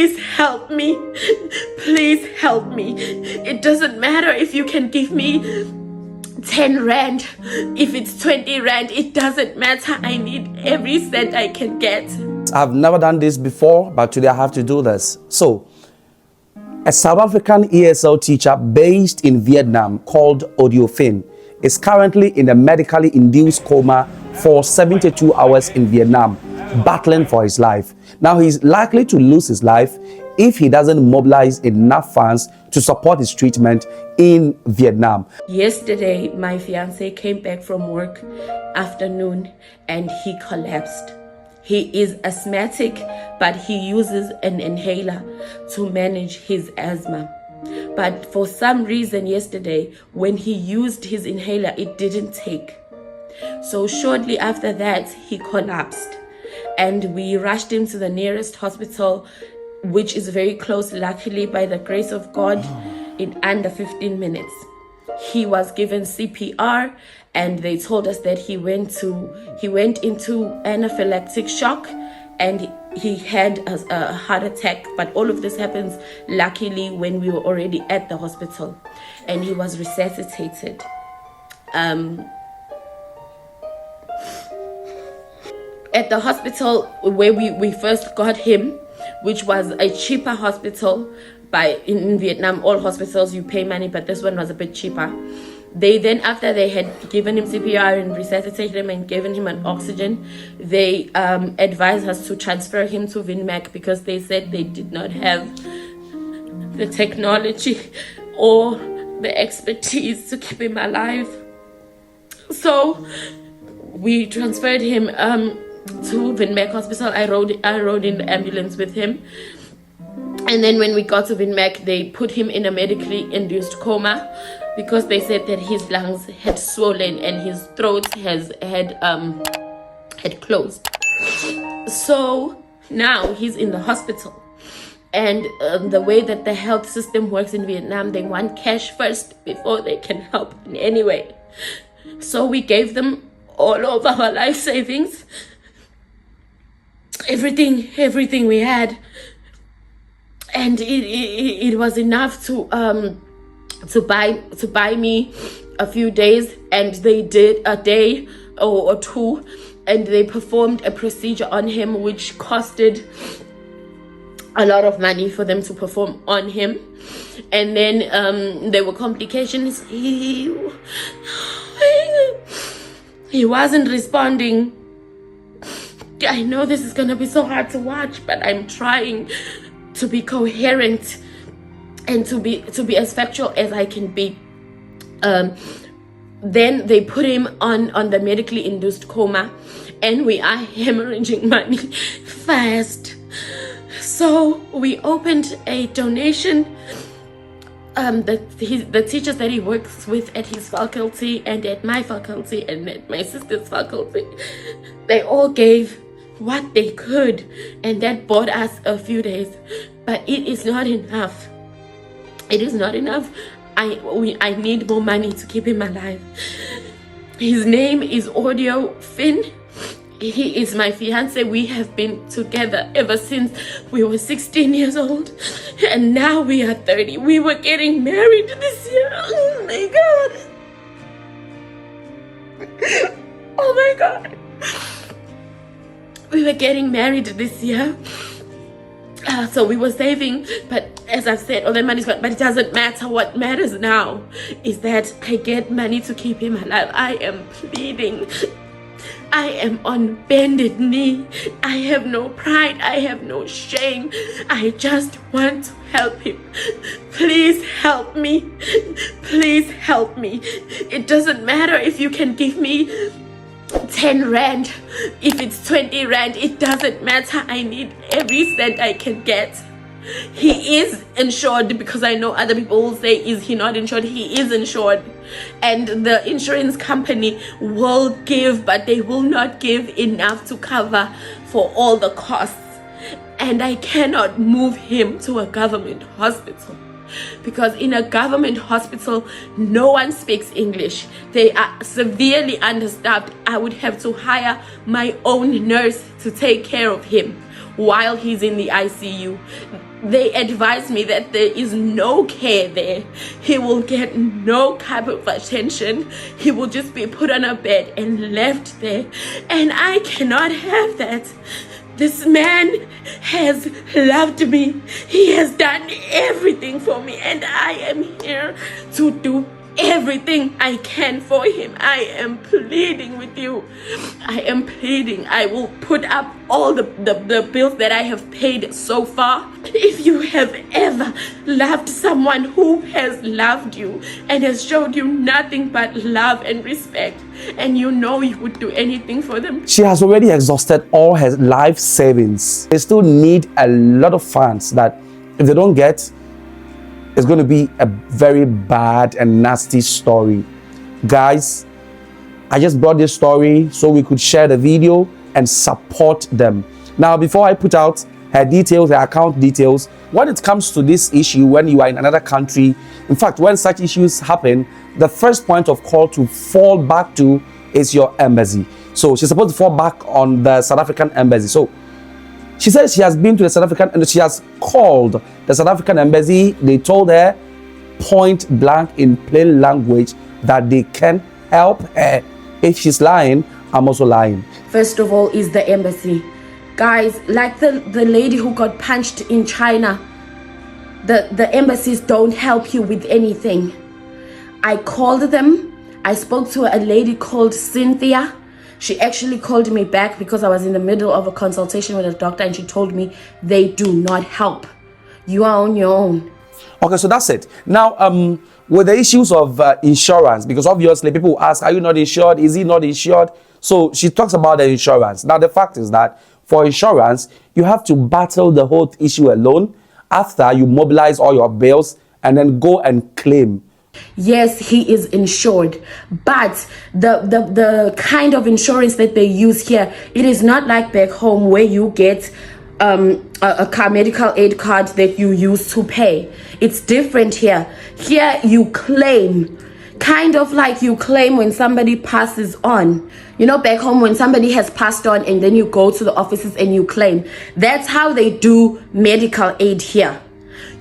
Please help me. Please help me. It doesn't matter if you can give me 10 rand, if it's 20 rand, it doesn't matter. I need every cent I can get. I've never done this before, but today I have to do this. So, a South African ESL teacher based in Vietnam called Audiodatus L Fynn is currently in a medically induced coma for 72 hours in Vietnam, battling for his life. Now, he's likely to lose his life if he doesn't mobilize enough funds to support his treatment in Vietnam. Yesterday, my fiancé came back from work afternoon and he collapsed. He is asthmatic, but he uses an inhaler to manage his asthma. But for some reason yesterday, when he used his inhaler, it didn't take. So shortly after that, he collapsed. And we rushed him to the nearest hospital, which is very close, luckily, by the grace of God, in under 15 minutes. He was given CPR, and they told us that he went into anaphylactic shock, and he had a heart attack. But all of this happens, luckily, when we were already at the hospital, and he was resuscitated. At the hospital where we first got him, which was a cheaper hospital, in Vietnam, all hospitals you pay money, but this one was a bit cheaper. They then, after they had given him CPR and resuscitated him and given him an oxygen, they advised us to transfer him to Vinmec because they said they did not have the technology or the expertise to keep him alive. So we transferred him to Vinmec Hospital. I rode in the ambulance with him. And then when we got to Vinmec, they put him in a medically induced coma because they said that his lungs had swollen and his throat had closed. So now he's in the hospital. And the way that the health system works in Vietnam, they want cash first before they can help in any way. So we gave them all of our life savings, everything we had. And it was enough to buy me a few days, and they did a day or two, and they performed a procedure on him which costed a lot of money for them to perform on him. And then there were complications. He wasn't responding. I know this is gonna be so hard to watch, but I'm trying to be coherent and to be as factual as I can be. Then they put him on the medically induced coma, and we are hemorrhaging money fast. So we opened a donation. The teachers that he works with at his faculty and at my faculty and at my sister's faculty, they all gave what they could, and that bought us a few days. But it is not enough. It is not enough. I need more money to keep him alive. His name is Audiodatus L Fynn. He is my fiancé. We have been together ever since we were 16 years old, and now we are 30. We were getting married this year. Oh my God. Oh my God. We were getting married this year. So we were saving, but as I've said, all that money's gone. But it doesn't matter. What matters now is that I get money to keep him alive. I am pleading. I am on bended knee. I have no pride. I have no shame. I just want to help him. Please help me. Please help me. It doesn't matter if you can give me 10 rand, if it's 20 rand, it doesn't matter. I need every cent I can get. He is insured, because I know other people will say, is he not insured? He is insured, and the insurance company will give, but they will not give enough to cover for all the costs. And I cannot move him to a government hospital, because in a government hospital, no one speaks English. They are severely understaffed. I would have to hire my own nurse to take care of him, while he's in the ICU. They advised me that there is no care there. He will get no type of attention. He will just be put on a bed and left there. And I cannot have that. This man has loved me. He has done everything for me, and I am here to do everything I can for him. I am pleading with you. I am pleading. I will put up all the bills that I have paid so far. If you have ever loved someone who has loved you and has showed you nothing but love and respect, and you know you would do anything for them. She has already exhausted all her life savings. They still need a lot of funds that if they don't get, it's going to be a very bad and nasty story. Guys, I just brought this story so we could share the video and support them. Now, before I put out her details, her account details, when it comes to this issue, when you are in another country, in fact, when such issues happen, the first point of call to fall back to is your embassy. So she's supposed to fall back on the South African embassy. So she says she has been to the South African, and she has called the South African embassy. They told her point blank in plain language that they can help her. If she's lying, I'm also lying. First of all is the embassy. Guys, like the lady who got punched in China, the embassies don't help you with anything. I called them. I spoke to a lady called Cynthia. She actually called me back because I was in the middle of a consultation with a doctor, and she told me they do not help. You are on your own. Okay, so that's it. Now, with the issues of insurance, because obviously people ask, are you not insured? Is he not insured? So she talks about the insurance. Now, the fact is that for insurance, you have to battle the whole issue alone after you mobilize all your bills and then go and claim. Yes, he is insured, but the kind of insurance that they use here, it is not like back home where you get a medical aid card that you use to pay. It's different here. Here you claim, kind of like you claim when somebody passes on. You know, back home when somebody has passed on and then you go to the offices and you claim. That's how they do medical aid here.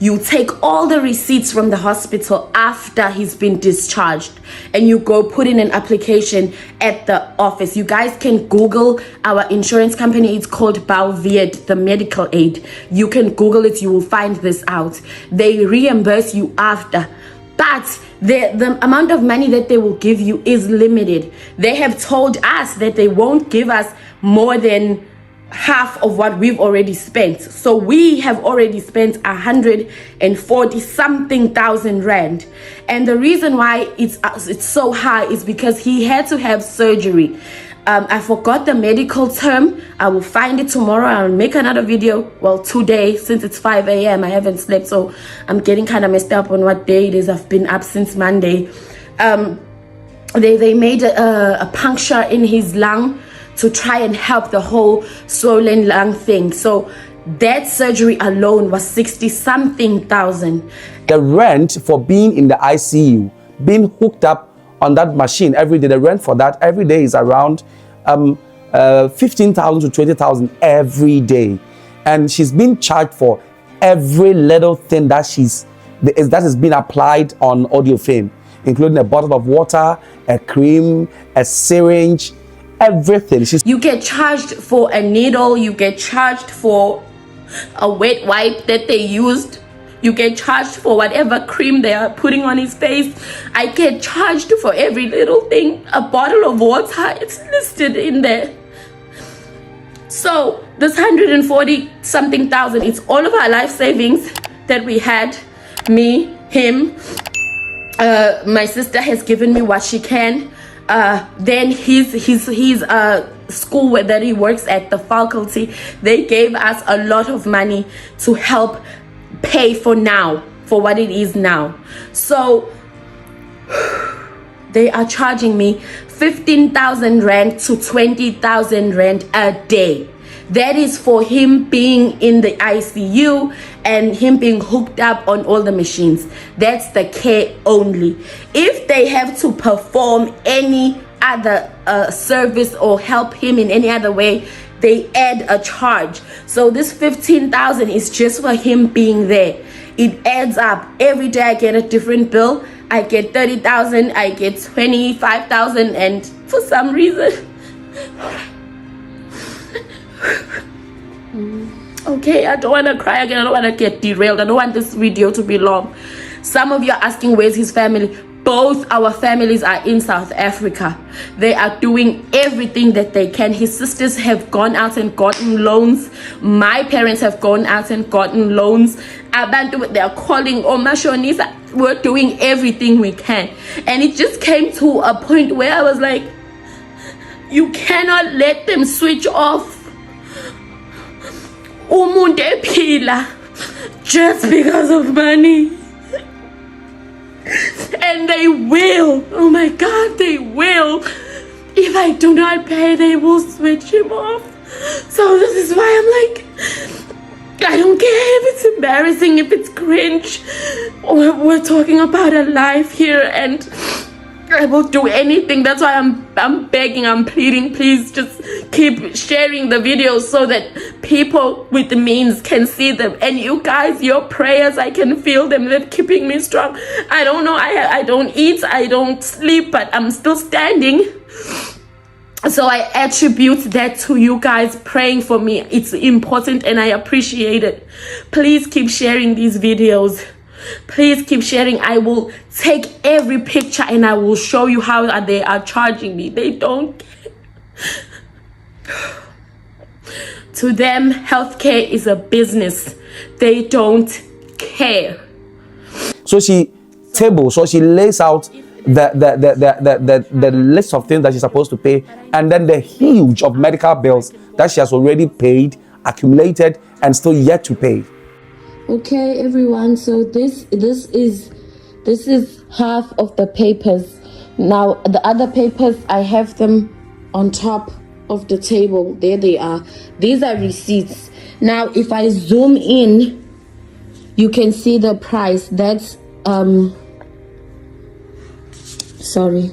You take all the receipts from the hospital after he's been discharged and you go put in an application at the office. You guys can Google our insurance company. It's called Bauviet, the medical aid. You can Google it. You will find this out. They reimburse you after. But the amount of money that they will give you is limited. They have told us that they won't give us more than half of what we've already spent. So we have already spent 140 something thousand rand, and the reason why it's so high is because he had to have surgery. I forgot the medical term. I will find it tomorrow. I'll make another video. Well, today, since it's 5 a.m. I haven't slept, so I'm getting kind of messed up on what day it is. I've been up since Monday. They made a puncture in his lung to try and help the whole swollen lung thing. So that surgery alone was 60 something thousand. The rent for being in the ICU, being hooked up on that machine every day, the rent for that every day is around 15,000 to 20,000 every day. And she's been charged for every little thing that has been applied on Audiodatus, including a bottle of water, a cream, a syringe, everything. You get charged for a needle, you get charged for a wet wipe that they used, you get charged for whatever cream they are putting on his face. I get charged for every little thing. A bottle of water, it's listed in there. So this 140 something thousand, it's all of our life savings that we had. Me, him, my sister has given me what she can. Then his school that he works at, the faculty, they gave us a lot of money to help pay for what it is now. So they are charging me 15,000 rand to 20,000 rand a day. That is for him being in the ICU and him being hooked up on all the machines. That's the care only. If they have to perform any other service or help him in any other way, they add a charge. So this 15,000 is just for him being there. It adds up. Every day I get a different bill. I get 30,000, I get 25,000, and for some reason, okay, I don't want to cry again. I don't want to get derailed. I don't want this video to be long. Some of you are asking, where's his family? Both our families are in South Africa. They are doing everything that they can. His sisters have gone out and gotten loans. My parents have gone out and gotten loans. Abantu, they are calling Omashonisa. We're doing everything we can. And it just came to a point where I was like, you cannot let them switch off umuntu ephila just because of money. And they will. Oh my God, they will. If I do not pay, they will switch him off. So this is why I'm like, I don't care if it's embarrassing, if it's cringe. We're talking about a life here, and I will do anything. That's why I'm begging, I'm pleading, please just keep sharing the videos so that people with the means can see them. And you guys, your prayers, I can feel them. They're keeping me strong. I don't know, I don't eat, I don't sleep, but I'm still standing. So I attribute that to you guys praying for me. It's important and I appreciate it. Please keep sharing these videos. Please keep sharing. I will take every picture and I will show you how they are charging me. They don't care. To them, healthcare is a business. They don't care. So she lays out the list of things that she's supposed to pay, and then the huge of medical bills that she has already paid, accumulated, and still yet to pay. Okay, everyone, so this is half of the papers. Now the other papers, I have them on top of the table. There they are. These are receipts. Now if I zoom in, you can see the price. That's sorry,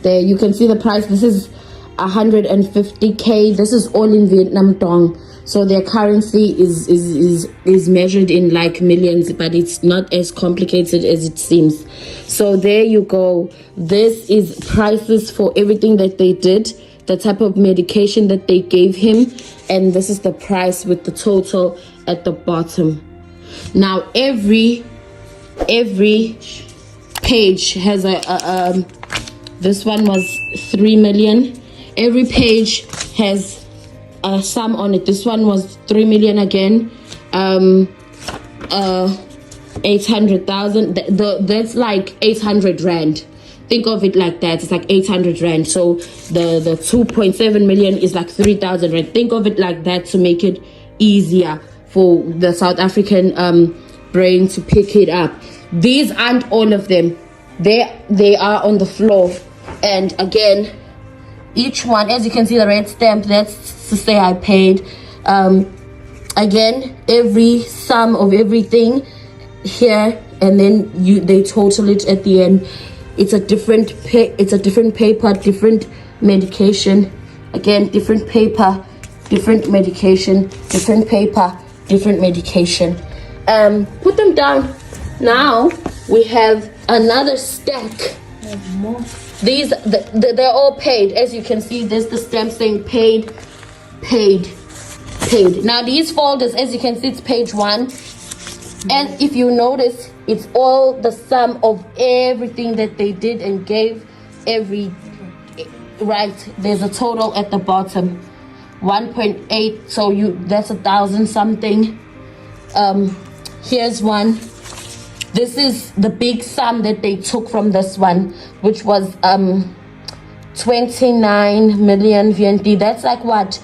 there you can see the price. This is 150k. This is all in Vietnam dong. So their currency is measured in like millions, but it's not as complicated as it seems. So there you go. This is prices for everything that they did, the type of medication that they gave him, and this is the price with the total at the bottom. Now every page has a this one was 3 million. Every page has a sum on it. This one was 3 million again. 800,000. That's like 800 rand. Think of it like that. It's like 800 rand. So the 2.7 million is like 3,000 rand. Think of it like that to make it easier for the South African brain to pick it up. These aren't all of them. They are on the floor. And again, each one, as you can see, the red stamp, that's to say I paid. Again, every sum of everything here, and then they total it at the end. It's a different paper, different medication. Again, different paper, different medication, different paper, different medication. Put them down. Now we have another stack. More. These they're all paid. As you can see, there's the stamp saying paid. Now these folders, as you can see, it's page 1, and if you notice, it's all the sum of everything that they did and gave. Right, there's a total at the bottom, 1.8. So that's 1,000 something. Here's one. This is the big sum that they took from this one, which was 29 million VND. That's like what?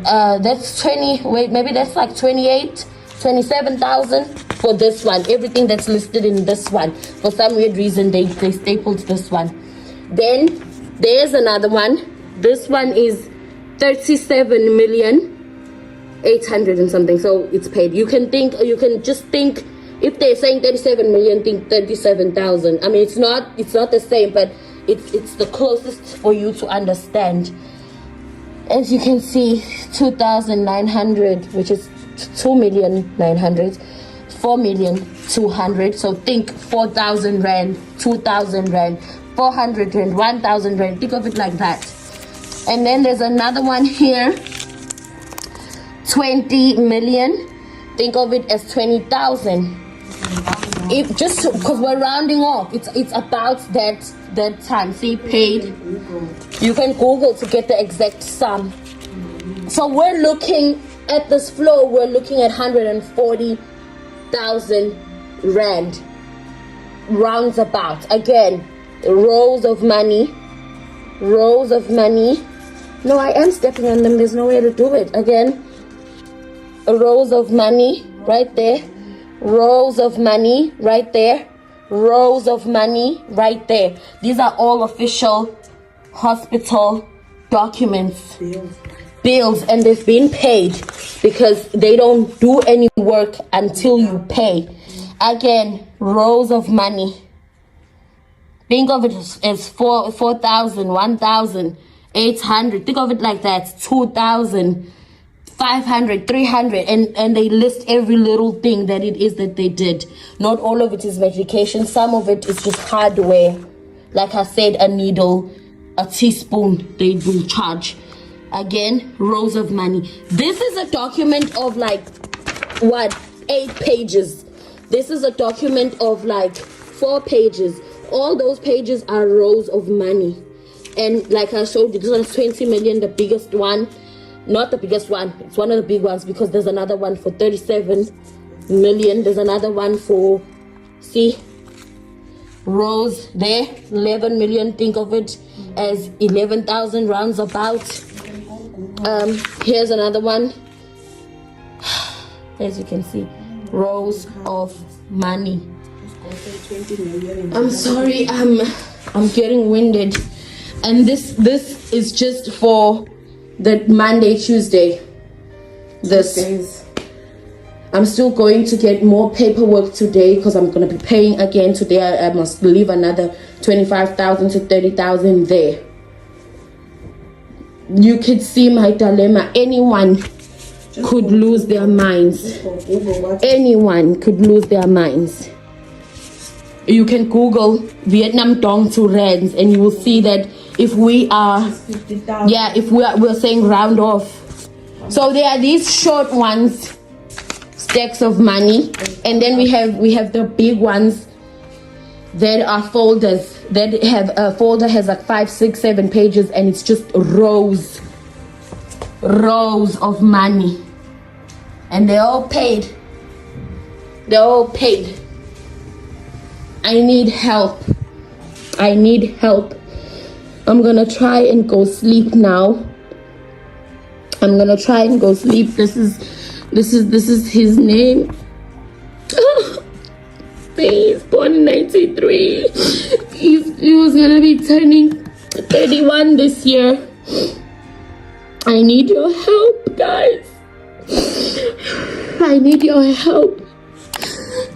That's 20. Wait, maybe that's like 27,000 for this one. Everything that's listed in this one. For some weird reason, they stapled this one. Then there's another one. This one is 37 million 800 and something. So it's paid. You can just think. If they're saying 37 million, think 37,000. I mean, it's not the same, but it's the closest for you to understand. As you can see, 2,900, which is 2,900,000, 4,200,000. So think 4,000 rand, 2,000 rand, 400 rand, 1,000 rand. Think of it like that. And then there's another one here, 20 million. Think of it as 20,000. If just because we're rounding off, it's about that time. See, paid. You can Google to get the exact sum. So we're looking at this flow. We're looking at 140,000 rand, rounds about. Again, rows of money. No, I am stepping on them. There's no way to do it. Again, rows of money right there. Rows of money right there. Rows of money right there. These are all official hospital documents. Bills, and they've been paid because they don't do any work until you pay. Again, rows of money. Think of it as 4,000, 1,800. Think of it like that. 2,000, 500, 300, and they list every little thing that it is that they did. Not all of it is medication. Some of it is just hardware. Like I said, a needle, a teaspoon, they do charge. Again, rows of money. This is a document of like, 8 pages. This is a document of like 4 pages. All those pages are rows of money. And like I showed you, this one is 20 million, the biggest one. Not the biggest one, it's one of the big ones because there's another one for 37 million. There's another one for, see, rows there, 11 million. Think of it as 11,000 rounds about. Here's another one. As you can see, rows of money. I'm sorry, I'm getting winded. And this is just for the Monday, Tuesday. I'm still going to get more paperwork today because I'm going to be paying again today. I must leave another 25,000 to 30,000 there. You could see my dilemma. Anyone could lose their minds. Anyone could lose their minds. You can Google Vietnam dong to rands and you will see that if we are, we're saying round off. So there are these short ones, stacks of money, and then we have the big ones that are folders that have a folder has like 5, 6, 7 pages, and it's just rows of money, and they're all paid. I need help. I'm gonna try and go sleep now. This is his name. He's born in 93. He was gonna be turning 31 this year. I need your help, guys. I need your help.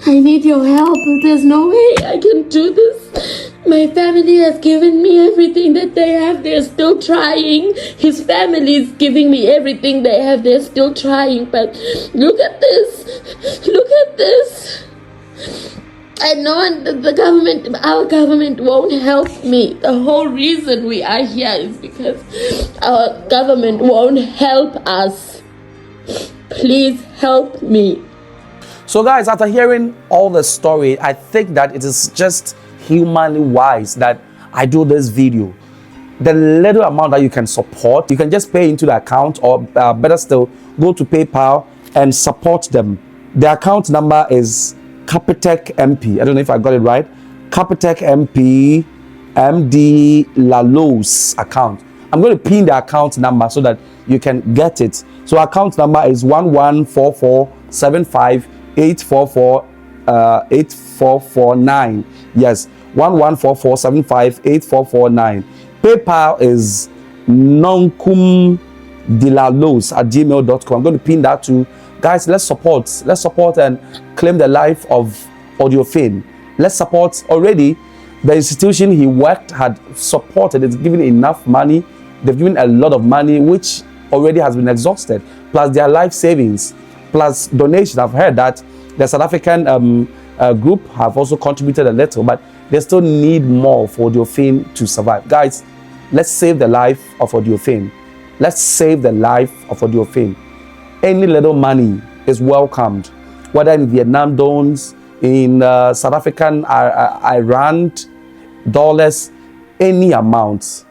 There's no way I can do this. My family has given me everything that they have. They're still trying. His family is giving me everything they have. They're still trying. But look at this. I know our government won't help me. The whole reason we are here is because our government won't help us. Please help me. So guys, after hearing all the story, I think that it is just humanly wise that I do this video. The little amount that you can support, you can just pay into the account, or better still, go to PayPal and support them. The account number is Capitec MP. I don't know if I got it right. Capitec MP Mdlalose account. I'm going to pin the account number so that you can get it. So account number is 1144758449. Yes, 1144758449. PayPal is Mdlalose@gmail.com. I'm going to pin that too. Guys, let's support and claim the life of Audio Fynn. Let's support. Already the institution he worked had supported. It's given enough money They've given a lot of money, which already has been exhausted, plus their life savings, plus donations. I've heard that the South African group have also contributed a little, but they still need more for Audio Fynn to survive. Guys, let's save the life of Audio Fynn. Let's save the life of Audio Fynn. Any little money is welcomed, whether in Vietnam dollars, in South African Rand dollars, any amount.